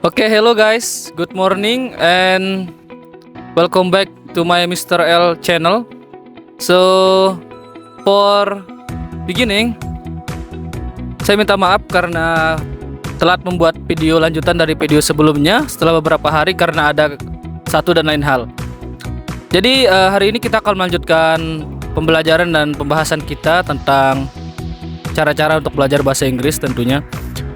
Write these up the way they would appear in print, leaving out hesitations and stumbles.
Okay, hello guys. Good morning and welcome back to my Mr. L channel. So, for beginning, saya minta maaf karena telat membuat video lanjutan dari video sebelumnya setelah beberapa hari karena ada satu dan lain hal. Jadi, hari ini kita akan melanjutkan pembelajaran dan pembahasan kita tentang cara-cara untuk belajar bahasa Inggris tentunya.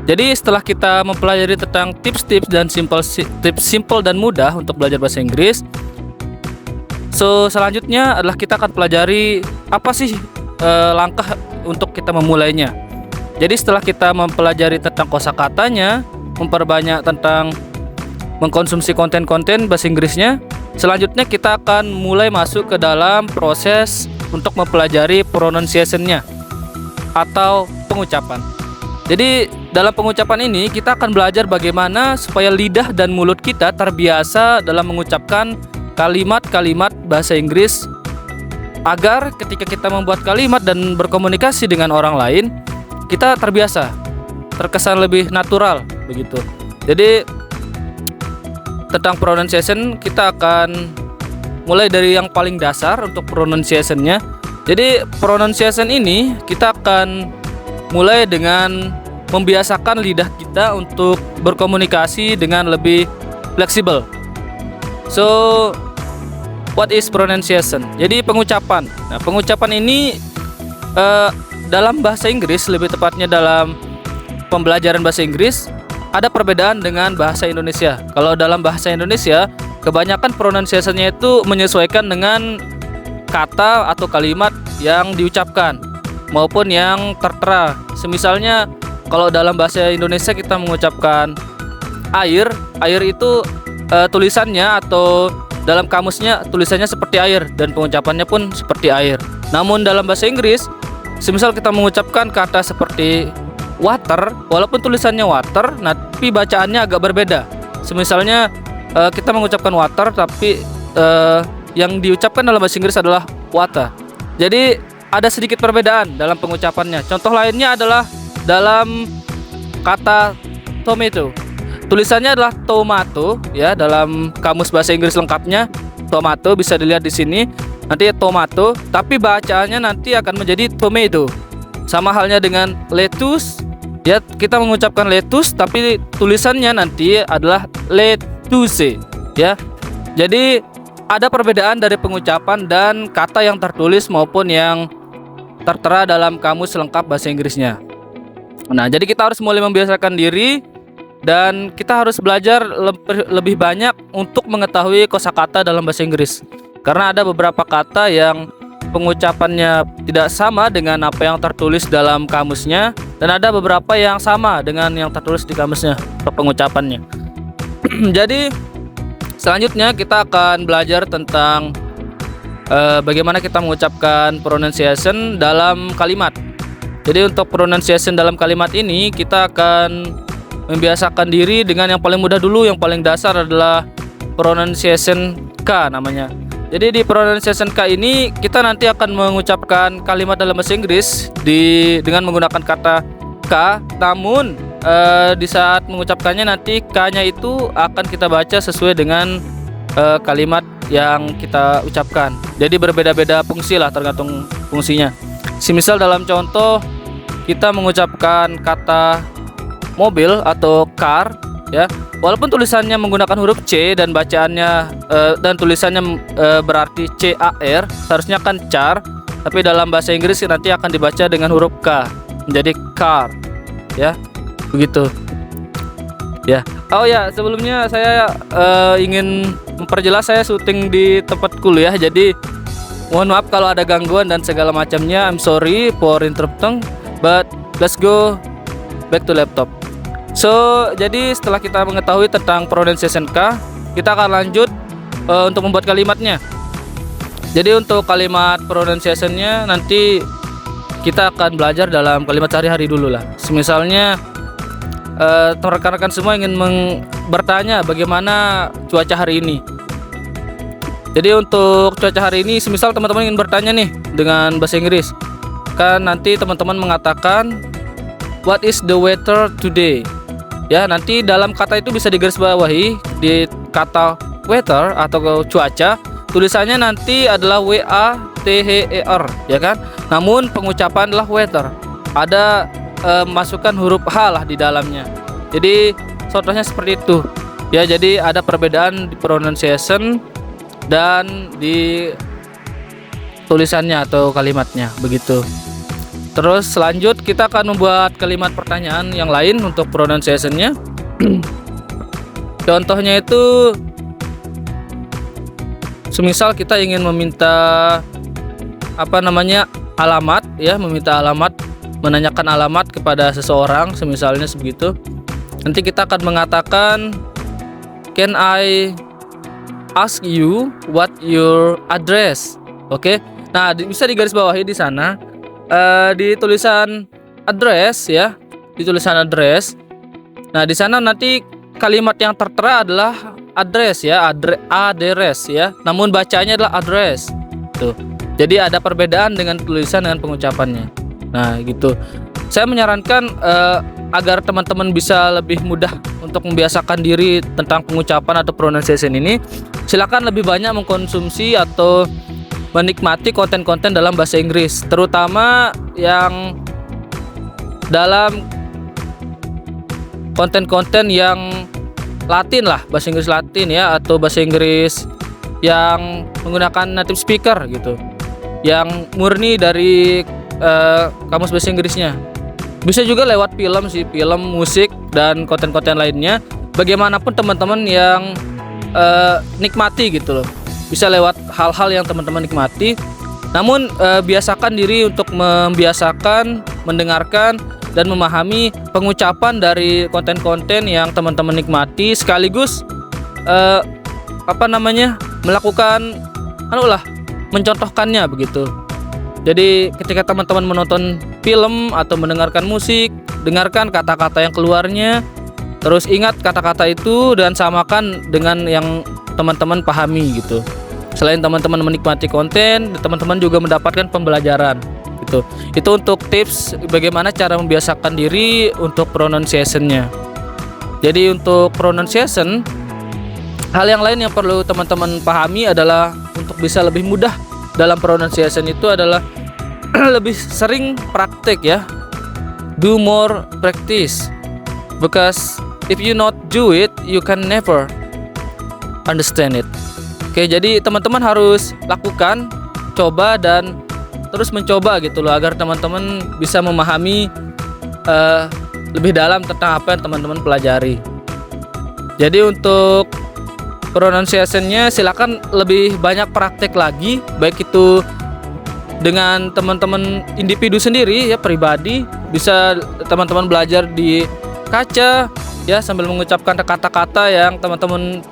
Jadi setelah kita mempelajari tentang tips-tips dan tips simple dan mudah untuk belajar bahasa Inggris, selanjutnya adalah kita akan pelajari apa sih langkah untuk kita memulainya. Jadi setelah kita mempelajari tentang kosakatanya, memperbanyak tentang mengkonsumsi konten-konten bahasa Inggrisnya, selanjutnya kita akan mulai masuk ke dalam proses untuk mempelajari pronunciation-nya atau pengucapan. Jadi dalam pengucapan ini kita akan belajar bagaimana supaya lidah dan mulut kita terbiasa dalam mengucapkan kalimat-kalimat bahasa Inggris, agar ketika kita membuat kalimat dan berkomunikasi dengan orang lain, kita terbiasa, terkesan lebih natural begitu. Jadi tentang pronunciation kita akan mulai dari yang paling dasar untuk pronunciation-nya. Jadi pronunciation ini kita akan mulai dengan membiasakan lidah kita untuk berkomunikasi dengan lebih fleksibel. So, what is pronunciation? Jadi pengucapan. Nah, pengucapan ini dalam bahasa Inggris, lebih tepatnya dalam pembelajaran bahasa Inggris, ada perbedaan dengan bahasa Indonesia. Kalau dalam bahasa Indonesia, kebanyakan pronunciation-nya itu menyesuaikan dengan kata atau kalimat yang diucapkan maupun yang tertera. Semisalnya kalau dalam bahasa Indonesia kita mengucapkan air itu tulisannya atau dalam kamusnya tulisannya seperti air dan pengucapannya pun seperti air. Namun dalam bahasa Inggris, semisal kita mengucapkan kata seperti water, walaupun tulisannya water, tapi bacaannya agak berbeda. Semisalnya kita mengucapkan water, tapi yang diucapkan dalam bahasa Inggris adalah water. Jadi ada sedikit perbedaan dalam pengucapannya. Contoh lainnya adalah dalam kata tomato. Tulisannya adalah tomato ya, dalam kamus bahasa Inggris lengkapnya tomato, bisa dilihat di sini. Nanti tomato, tapi bacaannya nanti akan menjadi tomato. Sama halnya dengan lettuce. Ya, kita mengucapkan lettuce tapi tulisannya nanti adalah lettuce ya. Jadi ada perbedaan dari pengucapan dan kata yang tertulis maupun yang tertera dalam kamus lengkap bahasa Inggrisnya. Nah, jadi kita harus mulai membiasakan diri dan kita harus belajar lebih banyak untuk mengetahui kosakata dalam bahasa Inggris. Karena ada beberapa kata yang pengucapannya tidak sama dengan apa yang tertulis dalam kamusnya, dan ada beberapa yang sama dengan yang tertulis di kamusnya atau pengucapannya. Jadi selanjutnya kita akan belajar tentang bagaimana kita mengucapkan pronunciation dalam kalimat. Jadi untuk pronunciation dalam kalimat ini kita akan membiasakan diri dengan yang paling mudah dulu. Yang paling dasar adalah pronunciation K namanya. Jadi di pronunciation K ini kita nanti akan mengucapkan kalimat dalam bahasa Inggris dengan menggunakan kata K. Namun di saat mengucapkannya nanti K-nya itu akan kita baca sesuai dengan kalimat yang kita ucapkan. Jadi berbeda-beda fungsi lah, tergantung fungsinya. Semisal dalam contoh kita mengucapkan kata mobil atau car ya, walaupun tulisannya menggunakan huruf C dan bacaannya dan tulisannya berarti CAR, seharusnya kan car, tapi dalam bahasa Inggris nanti akan dibaca dengan huruf K menjadi car ya, begitu ya. Oh ya, sebelumnya saya ingin memperjelas, saya syuting di tempat kuliah, jadi mohon maaf kalau ada gangguan dan segala macamnya. I'm sorry for interrupting, but let's go back to laptop. So, jadi setelah kita mengetahui tentang pronunciation K, kita akan lanjut untuk membuat kalimatnya. Jadi untuk kalimat pronunciation-nya nanti kita akan belajar dalam kalimat sehari-hari dulu lah. Misalnya rekan-rekan semua ingin bertanya bagaimana cuaca hari ini. Jadi untuk cuaca hari ini, semisal teman-teman ingin bertanya nih dengan bahasa Inggris, kan nanti teman-teman mengatakan what is the weather today. Ya, nanti dalam kata itu bisa digarisbawahi di kata weather atau cuaca, tulisannya nanti adalah WATHER, ya kan? Namun pengucapan adalah weather. Ada masukkan huruf H lah di dalamnya. Jadi contohnya seperti itu. Ya, jadi ada perbedaan di pronunciation dan di tulisannya atau kalimatnya begitu. Terus selanjut kita akan membuat kalimat pertanyaan yang lain untuk pronunciation-nya. Contohnya itu semisal kita ingin meminta alamat, ya, meminta alamat, menanyakan alamat kepada seseorang, semisalnya sebegitu. Nanti kita akan mengatakan, can I ask you what your address? Oke. Nah, bisa digarisbawahi di sana di tulisan address, ya, di tulisan address. Nah, di sana nanti kalimat yang tertera adalah address, ya, address, ya. Namun bacanya adalah address. Tuh. Jadi ada perbedaan dengan tulisan dengan pengucapannya. Nah, gitu. Saya menyarankan agar teman-teman bisa lebih mudah untuk membiasakan diri tentang pengucapan atau pronunciation ini, silakan lebih banyak mengkonsumsi atau menikmati konten-konten dalam bahasa Inggris, terutama yang dalam konten-konten yang Latin lah, bahasa Inggris Latin, ya, atau bahasa Inggris yang menggunakan native speaker gitu, yang murni dari kamus bahasa Inggrisnya. Bisa juga lewat film sih, film, musik, dan konten-konten lainnya. Bagaimanapun teman-teman yang nikmati gitu loh, bisa lewat hal-hal yang teman-teman nikmati. Namun biasakan diri untuk membiasakan, mendengarkan, dan memahami pengucapan dari konten-konten yang teman-teman nikmati, sekaligus melakukan mencontohkannya begitu. Jadi ketika teman-teman menonton film atau mendengarkan musik, dengarkan kata-kata yang keluarnya, terus ingat kata-kata itu dan samakan dengan yang teman-teman pahami gitu. Selain teman-teman menikmati konten, teman-teman juga mendapatkan pembelajaran gitu. Itu untuk tips bagaimana cara membiasakan diri untuk pronunciation-nya. Jadi untuk pronunciation, hal yang lain yang perlu teman-teman pahami adalah untuk bisa lebih mudah dalam pronunciation itu adalah lebih sering praktek, ya. Do more practice, because if you not do it, you can never understand it. Oke, jadi teman-teman harus lakukan, coba, dan terus mencoba gitu loh, agar teman-teman bisa memahami lebih dalam tentang apa yang teman-teman pelajari. Jadi untuk pronunciation-nya silakan lebih banyak praktek lagi, baik itu dengan teman-teman individu sendiri, ya, pribadi. Bisa teman-teman belajar di kaca, ya, sambil mengucapkan kata-kata yang teman-teman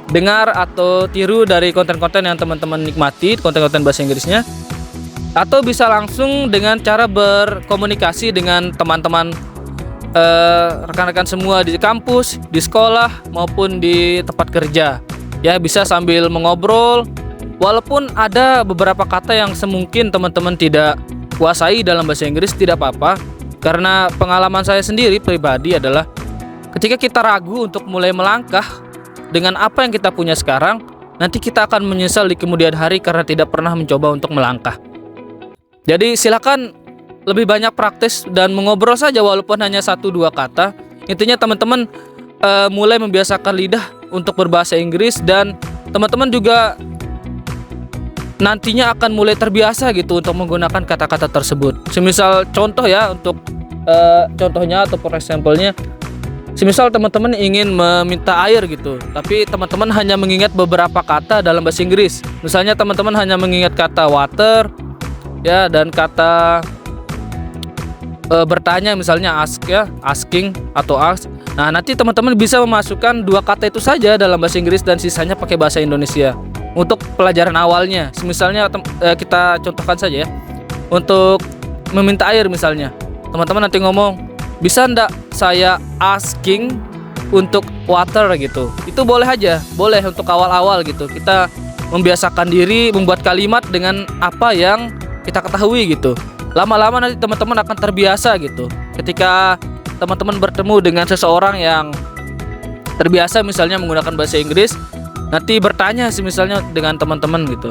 dengar atau tiru dari konten-konten yang teman-teman nikmati, konten-konten bahasa Inggrisnya. Atau bisa langsung dengan cara berkomunikasi dengan teman-teman, rekan-rekan semua di kampus, di sekolah, maupun di tempat kerja. Ya, bisa sambil mengobrol. Walaupun ada beberapa kata yang semungkin teman-teman tidak kuasai dalam bahasa Inggris, tidak apa-apa. Karena pengalaman saya sendiri pribadi adalah ketika kita ragu untuk mulai melangkah dengan apa yang kita punya sekarang, nanti kita akan menyesal di kemudian hari karena tidak pernah mencoba untuk melangkah. Jadi silakan lebih banyak praktis dan mengobrol saja walaupun hanya 1-2 kata. Intinya teman-teman mulai membiasakan lidah untuk berbahasa Inggris, dan teman-teman juga nantinya akan mulai terbiasa gitu untuk menggunakan kata-kata tersebut. Semisal contoh, ya, untuk contohnya atau for example-nya, semisal teman-teman ingin meminta air gitu, tapi teman-teman hanya mengingat beberapa kata dalam bahasa Inggris. Misalnya teman-teman hanya mengingat kata water, ya, dan kata bertanya misalnya ask, ya, asking atau ask. Nah, nanti teman-teman bisa memasukkan 2 kata itu saja dalam bahasa Inggris dan sisanya pakai bahasa Indonesia untuk pelajaran awalnya. Misalnya kita contohkan saja, ya, untuk meminta air misalnya, teman-teman nanti ngomong, bisa ndak saya asking untuk water gitu. Itu boleh aja, boleh untuk awal-awal gitu. Kita membiasakan diri membuat kalimat dengan apa yang kita ketahui gitu. Lama-lama nanti teman-teman akan terbiasa gitu. Ketika teman-teman bertemu dengan seseorang yang terbiasa misalnya menggunakan bahasa Inggris, nanti bertanya sih misalnya dengan teman-teman gitu.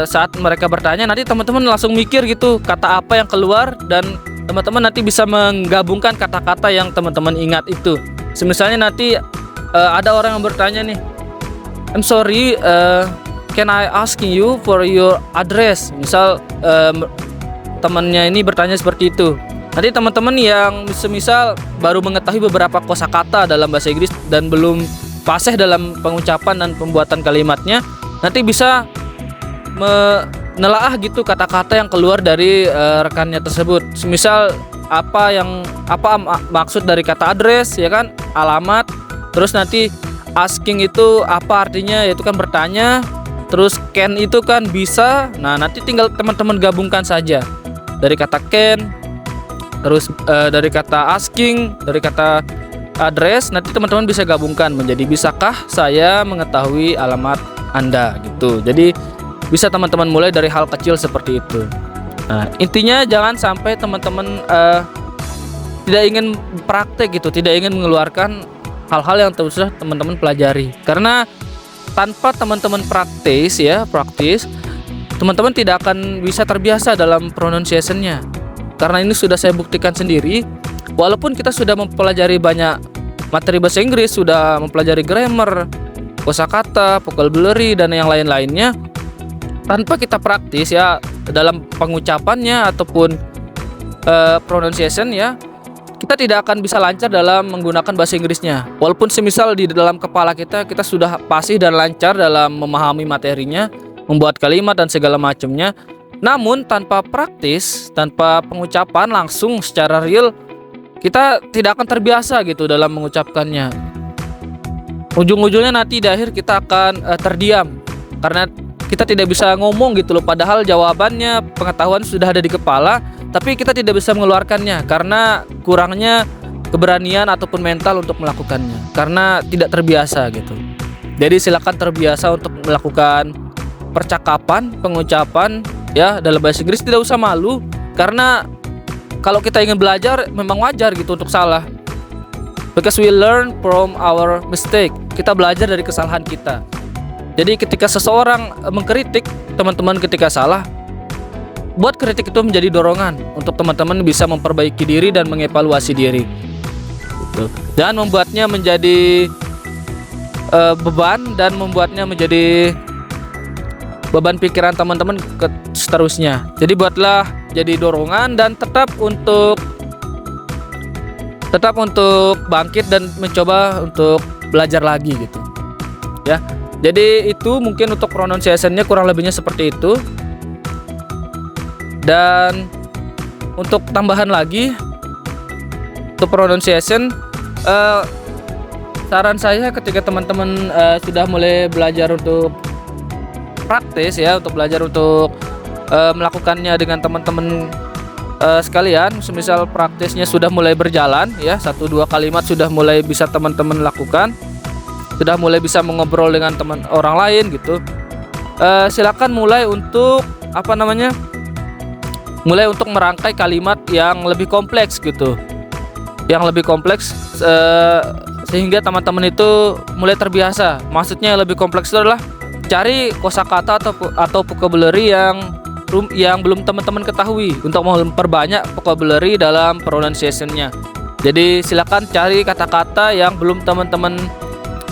Saat mereka bertanya, nanti teman-teman langsung mikir gitu kata apa yang keluar, dan teman-teman nanti bisa menggabungkan kata-kata yang teman-teman ingat itu. Misalnya nanti ada orang yang bertanya nih, I'm sorry, can I asking you for your address? Misal temannya ini bertanya seperti itu. Nanti teman-teman yang semisal baru mengetahui beberapa kosakata dalam bahasa Inggris dan belum fasih dalam pengucapan dan pembuatan kalimatnya, nanti bisa menelaah gitu kata-kata yang keluar dari rekannya tersebut. Semisal apa maksud dari kata address, ya kan, alamat. Terus nanti asking itu apa artinya, yaitu kan bertanya. Terus can itu kan bisa. Nah, nanti tinggal teman-teman gabungkan saja dari kata can, terus dari kata asking, dari kata address. Nanti teman-teman bisa gabungkan menjadi bisakah saya mengetahui alamat Anda gitu. Jadi bisa teman-teman mulai dari hal kecil seperti itu. Nah, intinya jangan sampai teman-teman tidak ingin praktek gitu, tidak ingin mengeluarkan hal-hal yang terus teman-teman pelajari. Karena tanpa teman-teman praktis, teman-teman tidak akan bisa terbiasa dalam pronunciation-nya. Karena ini sudah saya buktikan sendiri. Walaupun kita sudah mempelajari banyak materi bahasa Inggris, sudah mempelajari grammar, kosakata, vocabulary, dan yang lain-lainnya, tanpa kita praktis ya dalam pengucapannya ataupun pronunciation ya, kita tidak akan bisa lancar dalam menggunakan bahasa Inggrisnya. Walaupun semisal di dalam kepala kita sudah fasih dan lancar dalam memahami materinya, membuat kalimat dan segala macamnya, namun tanpa praktis, tanpa pengucapan langsung secara real, kita tidak akan terbiasa gitu dalam mengucapkannya. Ujung-ujungnya nanti di akhir kita akan terdiam karena kita tidak bisa ngomong gitu loh, padahal jawabannya, pengetahuan sudah ada di kepala, tapi kita tidak bisa mengeluarkannya karena kurangnya keberanian ataupun mental untuk melakukannya, karena tidak terbiasa gitu. Jadi silakan terbiasa untuk melakukan percakapan, pengucapan ya dalam bahasa Inggris. Tidak usah malu, karena kalau kita ingin belajar memang wajar gitu untuk salah. Because we learn from our mistake. Kita belajar dari kesalahan kita. Jadi ketika seseorang mengkritik teman-teman ketika salah, buat kritik itu menjadi dorongan untuk teman-teman bisa memperbaiki diri dan mengevaluasi diri. Gitu. Jangan membuatnya menjadi beban dan membuatnya menjadi beban pikiran teman-teman seterusnya. Jadi buatlah jadi dorongan dan tetap untuk bangkit dan mencoba untuk belajar lagi gitu. Ya. Jadi itu mungkin untuk pronunciation-nya kurang lebihnya seperti itu. Dan untuk tambahan lagi untuk pronunciation, saran saya ketika teman-teman sudah mulai belajar untuk praktis ya, untuk belajar untuk melakukannya dengan teman-teman sekalian, semisal praktisnya sudah mulai berjalan ya, 1-2 kalimat sudah mulai bisa teman-teman lakukan, sudah mulai bisa mengobrol dengan teman orang lain gitu, silakan mulai untuk mulai untuk merangkai kalimat yang lebih kompleks gitu, yang lebih kompleks sehingga teman-teman itu mulai terbiasa. Maksudnya yang lebih kompleks itu adalah cari kosakata atau vocabulary yang belum teman-teman ketahui untuk memperbanyak vocabulary dalam pronunciation-nya. Jadi silakan cari kata-kata yang belum teman-teman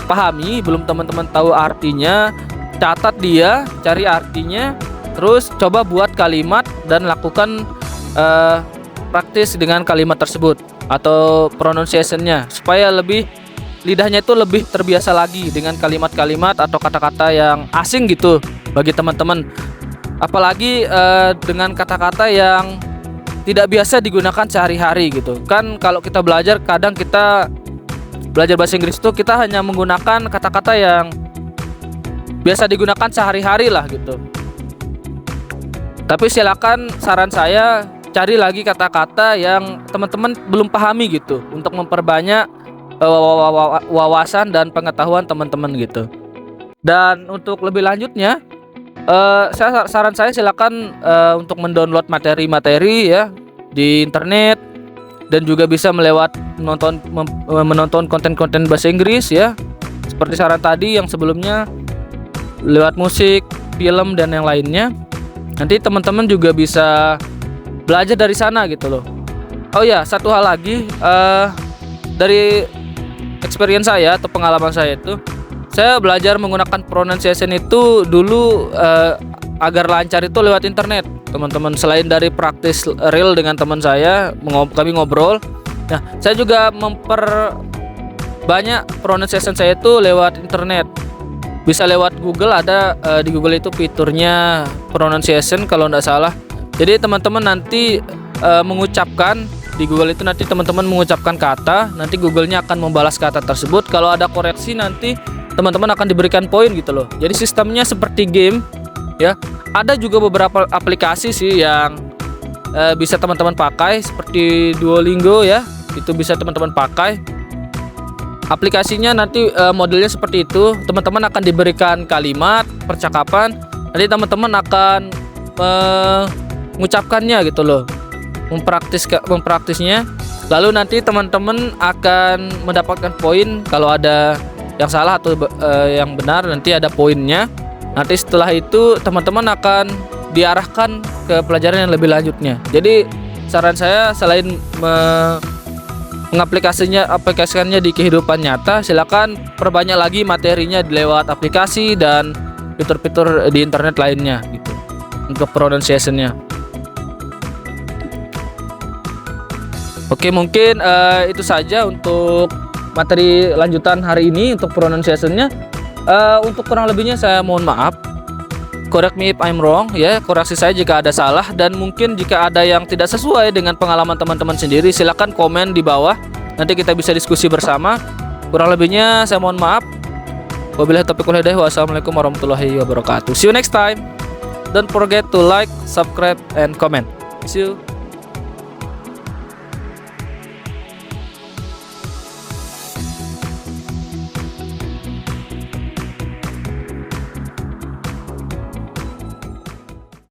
pahami, belum teman-teman tahu artinya, catat dia, cari artinya, terus coba buat kalimat dan lakukan praktis dengan kalimat tersebut atau pronunciation-nya supaya lidahnya itu lebih terbiasa lagi dengan kalimat-kalimat atau kata-kata yang asing gitu bagi teman-teman. Apalagi dengan kata-kata yang tidak biasa digunakan sehari-hari gitu. Kan kalau kita belajar, kadang kita belajar bahasa Inggris itu kita hanya menggunakan kata-kata yang biasa digunakan sehari-hari lah gitu. Tapi silakan, saran saya, cari lagi kata-kata yang teman-teman belum pahami gitu untuk memperbanyak wawasan dan pengetahuan teman-teman gitu. Dan untuk lebih lanjutnya, saran saya silakan untuk mendownload materi-materi ya di internet, dan juga bisa menonton konten-konten bahasa Inggris ya. Seperti saran tadi yang sebelumnya, lewat musik, film dan yang lainnya. Nanti teman-teman juga bisa belajar dari sana gitu loh. Oh ya, satu hal lagi, dari experience saya atau pengalaman saya itu, saya belajar menggunakan pronunciation itu dulu agar lancar itu lewat internet, teman-teman. Selain dari praktis real dengan teman saya, kami ngobrol. Nah, saya juga memperbanyak pronunciation saya itu lewat internet. Bisa lewat Google, ada di Google itu fiturnya pronunciation kalau tidak salah. Jadi teman-teman nanti mengucapkan di Google itu, nanti teman-teman mengucapkan kata, nanti Google-nya akan membalas kata tersebut. Kalau ada koreksi nanti teman-teman akan diberikan poin gitu loh. Jadi sistemnya seperti game ya. Ada juga beberapa aplikasi sih yang bisa teman-teman pakai, seperti Duolingo ya. Itu bisa teman-teman pakai. Aplikasinya nanti modelnya seperti itu. Teman-teman akan diberikan kalimat percakapan, nanti teman-teman akan mengucapkannya gitu loh, mempraktisnya. Lalu nanti teman-teman akan mendapatkan poin. Kalau ada yang salah atau yang benar, nanti ada poinnya. Nanti setelah itu teman-teman akan diarahkan ke pelajaran yang lebih lanjutnya. Jadi saran saya, selain aplikasikannya di kehidupan nyata, silakan perbanyak lagi materinya lewat aplikasi dan fitur-fitur di internet lainnya gitu untuk pronunciation-nya. Oke, mungkin itu saja untuk materi lanjutan hari ini untuk pronunciation-nya. Untuk kurang lebihnya saya mohon maaf. Correct me if I'm wrong ya, koreksi saya jika ada salah, dan mungkin jika ada yang tidak sesuai dengan pengalaman teman-teman sendiri, silakan komen di bawah. Nanti kita bisa diskusi bersama. Kurang lebihnya saya mohon maaf. Wabillahi taufiq wal hidayah. Wassalamualaikum warahmatullahi wabarakatuh. See you next time. Don't forget to like, subscribe, and comment. See you.